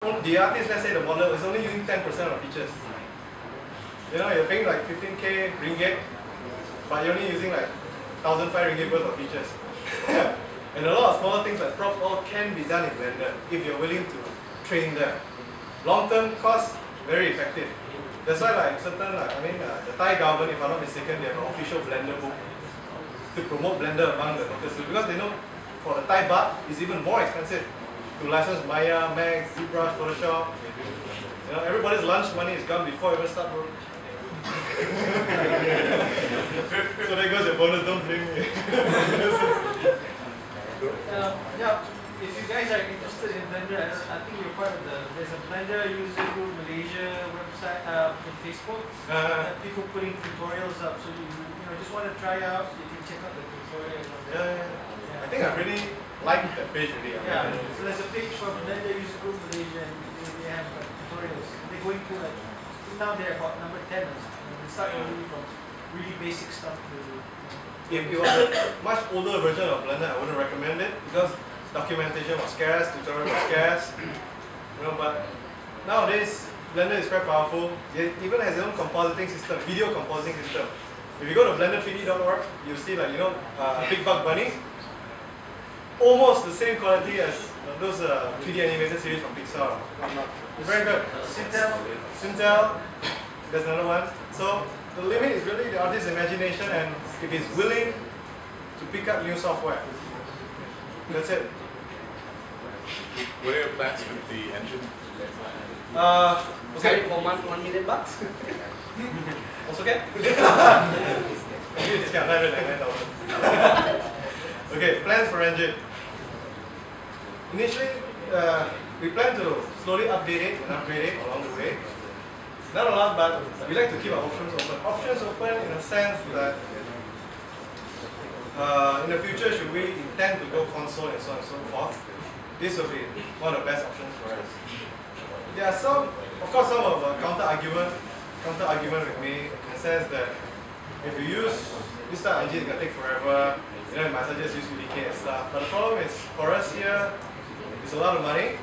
The artist, let's say the model, is only using 10% of features. You know, you're paying like 15k ringgit, but you're only using like 1,500 ringgit worth of features. And a lot of smaller things like props all can be done in Blender if you're willing to train them. Long-term cost, very effective. That's why like certain, the Thai government, if I'm not mistaken, they have an official Blender book to promote Blender among the local students, because they know for the Thai baht, it's even more expensive to license Maya, Max, ZBrush, Photoshop. You know, everybody's lunch money is gone before you even start work. So there goes your bonus, don't blame me. Yeah, if you guys are interested in Blender, I think you're part of there's a Blender user group Malaysia website in Facebook. People putting tutorials up, so you just want to try out, you can check out the tutorials. I think I really like that page really. Yeah, so there's a page for Blender user group Malaysia, and they have tutorials. They're going through like, now they're about number 10 or something. They start really from really basic stuff to. If it was a much older version of Blender, I wouldn't recommend it because documentation was scarce, tutorial was scarce. You know, but nowadays Blender is quite powerful. It even has its own compositing system, video compositing system. If you go to blender3d.org, you see like Big Bug Bunny, almost the same quality as those 3D animated series from Pixar. Very good. Syntel, there's another one. So the limit is really the artist's imagination and if he's willing to pick up new software. That's it. What are your plans with the engine? Okay, for $1 million bucks. Also okay? Okay, plans for engine. Initially, we plan to slowly update it and upgrade it along the way. Not a lot, but we like to keep our options open. Options open in a sense that in the future, should we intend to go console and so on and so forth, this will be one of the best options for us. There are some, of course, some of counter argument with me in the sense that if you use this type of engine, it's going to take forever. You might as well just use UDK and stuff. But the problem is, for us here, it's a lot of money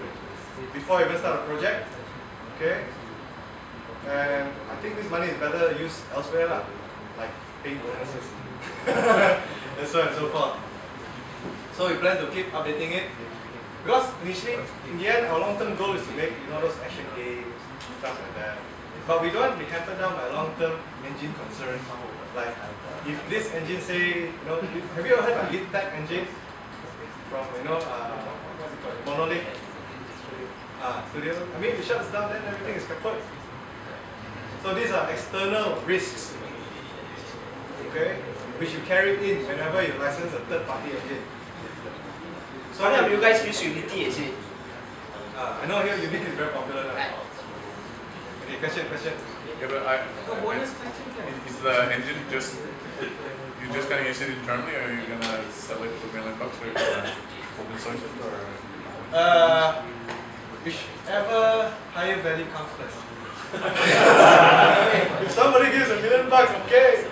before you even start a project. Okay? And I think this money is better used elsewhere, like paying bonuses. And so on and so forth. So we plan to keep updating it. Because initially, in the end, our long-term goal is to make those action games, stuff like that. But we don't want to be hampered down by long-term engine concerns. Like, if this engine say, have you ever heard of Lead Tech engine from, what's it called, Monolith Studio? I mean, it shuts down, then everything is kaput. So these are external risks, okay, which you carry in whenever you license a third-party engine. So how many of you guys use Unity actually? I know here Unity is very popular now. Okay, question. Yeah, but is the engine you just gonna use it internally, or are you gonna sell it for $1 million, or open source it, or? Whichever higher value comes first. If somebody gives $1 million, okay.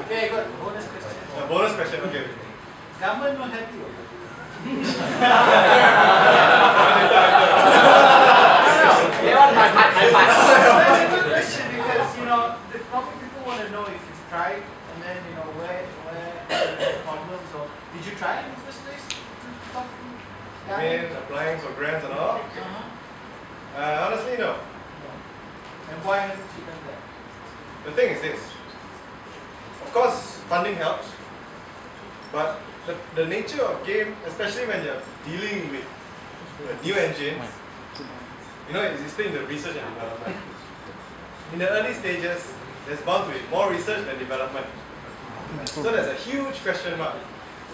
Okay, good. Bonus question. A bonus question, okay. Government not happy. They want my That's a good question because the probably people want to know if you've tried and then where the problems or did you try in the first place? You mean applying for grants and all? Honestly, no. And why haven't you done that? The thing is this. Of course, funding helps, but the nature of game, especially when you're dealing with a new engine, it's still in the research and development. In the early stages, there's bound to be more research than development. So there's a huge question mark.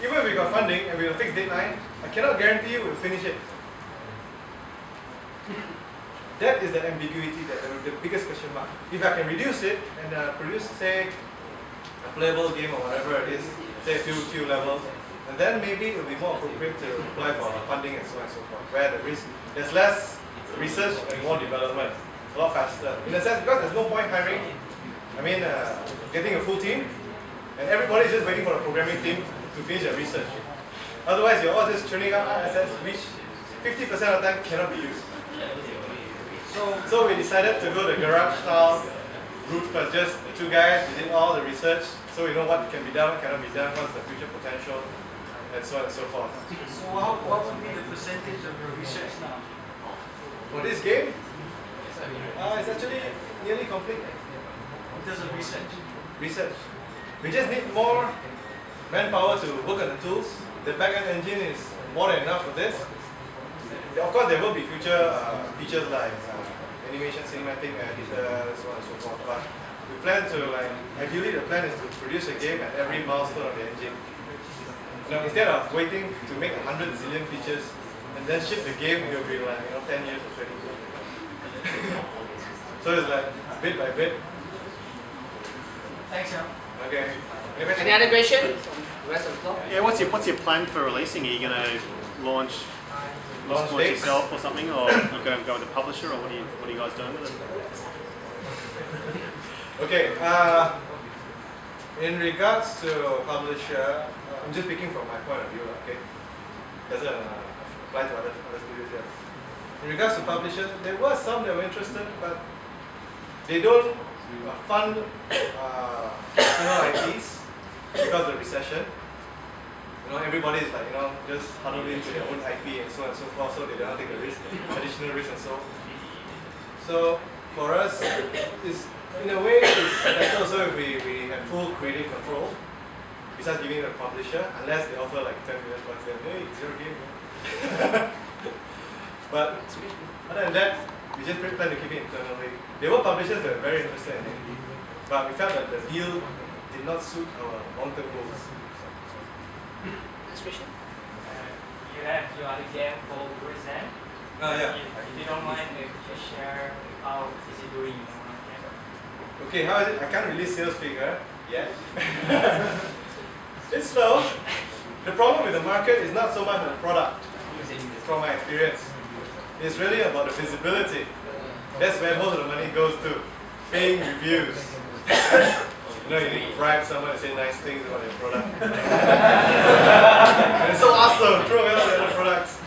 Even if we got funding and we have a fixed deadline, I cannot guarantee you we'll finish it. That is the ambiguity, the biggest question mark. If I can reduce it and produce, say, a playable game or whatever it is, say a few levels, and then maybe it will be more appropriate to apply for funding and so on and so forth, where there's less research and more development, a lot faster. In a sense, because there's no point hiring, getting a full team, and everybody's just waiting for a programming team to finish their research. Otherwise, you're all just churning out assets which 50% of the time cannot be used. So we decided to go the garage style route first. Just the two guys, we did all the research, so we know what can be done, what cannot be done, what's the future potential, and so on and so forth. So what would be the percentage of your research now? For this game, it's actually nearly complete. In terms of research? Research. We just need more manpower to work on the tools. The backend engine is more than enough for this. Of course, there will be future features like animation, cinematic editor, so on and so forth. But we plan to ideally the plan is to produce a game at every milestone of the engine. Instead of waiting to make 100 zillion features and then ship the game, it will be 10 years or 20 years. So it's bit by bit. Thanks, Jan. Okay. Any other question? Rest of the floor? Yeah, what's your plan for releasing? Are you going to launch dates yourself or something, or are you going to go with a publisher, or what are you guys doing with it? Okay. In regards to publisher, I'm just speaking from my point of view. Okay, doesn't apply to other studios here. In regards to publishers, there were some that were interested, but they don't fund external IPs because of the recession. Everybody is just huddled into their own IP and so on and so forth, so they don't take the risk, additional risk and so. So for us, it's in a way it's better also if we have full creative control, besides giving it a publisher, unless they offer like $10 million, then hey, it's your game. But other than that, we just plan to keep it internally. There were publishers that were very interested in it, but we felt that the deal did not suit our long-term goals. Next question. You have your other game called Present. Yeah. If you don't mind, could you share how is it doing? Okay, how is it? I can't release sales figure yet. It's slow. The problem with the market is not so much the product, from my experience. It's really about the visibility. That's where most of the money goes to. Paying reviews. You need to bribe someone to say nice things about your product. And it's so awesome, throw away all the other products.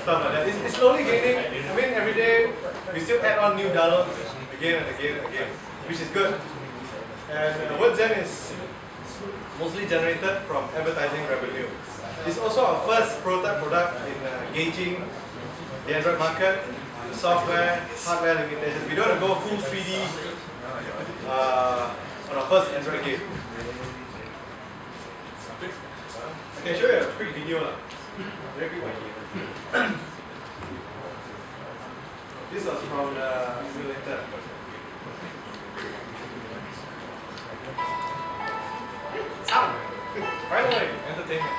Stuff like that. It's slowly gaining. I mean, every day we still add on new downloads again and again and again, which is good. And WordZen is mostly generated from advertising revenue. It's also our first prototype product in gauging the Android market, the software, hardware limitations. We don't want to go full 3D on our first Android game. I can show you a quick video. Very quick video. This was from the simulator. Sound. Finally, entertainment.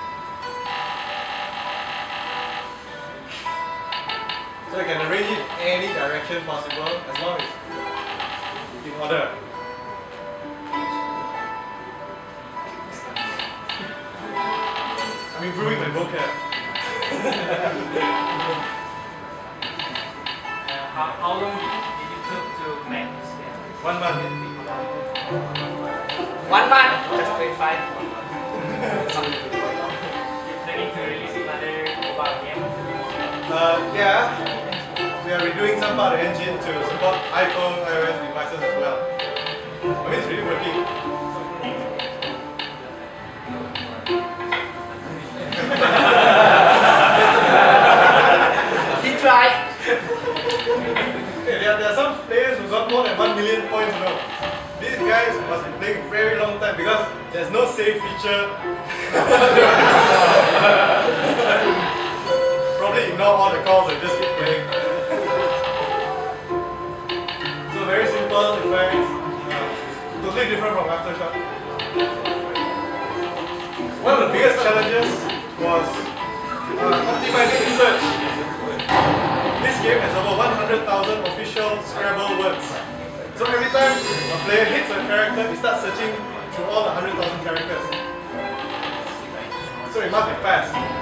So you can arrange it in any direction possible as long as in order. I'm improving my vocab. How long did it took to make this game? 1 month. 1 month. That's pretty fine. You're planning to release another mobile game? Yeah. We are redoing some part of the engine to support iPhone, iOS devices as well. I mean, it's really working. He tried. There are some players who got more than 1 million points now. These guys must be playing a very long time because there's no save feature. Probably ignore all the calls and just keep playing. So very simple effects, totally different from Aftershock. One of the biggest challenges was optimizing the search. This game has over 100,000 official Scrabble words. So every time a player hits a character, it starts searching through all the 100,000 characters. So it must be fast.